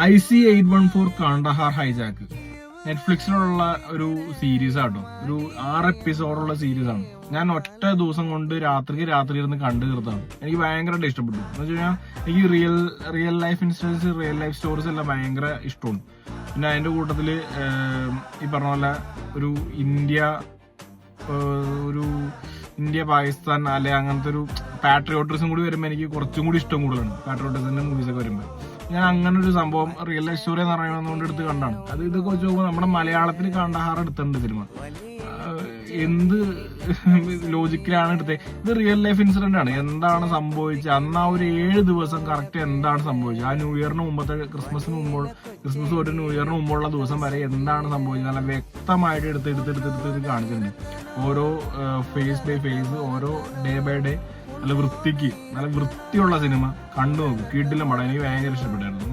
IC-814 Kandahar hijack നെറ്റ്ഫ്ലിക്സിലുള്ള ഒരു series ആട്ടോ. ഒരു 6 എപ്പിസോഡുള്ള സീരീസ് ആണ്. ഞാൻ ഒറ്റ ദിവസം കൊണ്ട് രാത്രി ഇരുന്ന് കണ്ടു തീർത്താണ്. എനിക്ക് ഭയങ്കരമായിട്ട് ഇഷ്ടപ്പെട്ടു. എന്ന് വെച്ച് കഴിഞ്ഞാൽ എനിക്ക് real life incidents, real life stories എല്ലാം ഭയങ്കര ഇഷ്ടമാണ്. പിന്നെ അതിന്റെ കൂട്ടത്തില് ഈ പറഞ്ഞ പോലെ ഒരു ഇന്ത്യ പാകിസ്ഥാൻ അല്ലെ അങ്ങനത്തെ ഒരു പാട്രിയോട്ടിസം കൂടി വരുമ്പോൾ എനിക്ക് കുറച്ചും കൂടി ഇഷ്ടം കൂടുതലാണ്. പാട്രിയോട്ടിസിന്റെ മൂവീസ് ഒക്കെ വരുമ്പോൾ ഞാൻ അങ്ങനെ ഒരു സംഭവം റിയൽ ലൈഫ് സ്റ്റോറി എന്ന് പറയുന്നതുകൊണ്ട് എടുത്ത് കണ്ടാണ്. ഇതൊക്കെ വെച്ച് നോക്കുമ്പോൾ നമ്മുടെ മലയാളത്തിൽ കാണ്ടഹാർ എടുത്തിട്ടുണ്ട് സിനിമ. എന്ത് ലോജിക്കിലാണ് എടുത്തത്? ഇത് റിയൽ ലൈഫ് ഇൻസിഡന്റ് ആണ്. എന്താണ് സംഭവിച്ചത് അന്ന് ആ ഒരു 7 ദിവസം കറക്റ്റ് എന്താണ് സംഭവിച്ചത്? ആ ന്യൂ ഇയറിന് മുമ്പത്തെ ക്രിസ്മസ് ഒരു ന്യൂ ഇയറിന് മുമ്പുള്ള ദിവസം വരെ എന്താണ് സംഭവിച്ചത് നല്ല വ്യക്തമായിട്ട് എടുത്ത് കാണിച്ചിട്ടുണ്ട്. ഓരോ ഫേസ് ബൈ ഫേസ്, ഓരോ ഡേ ബൈ ഡേ നല്ല വൃത്തിയുള്ള സിനിമ കണ്ടു നോക്കും. കിടിലം പടം. എനിക്ക് ഭയങ്കര ഇഷ്ടപ്പെട്ടായിരുന്നു.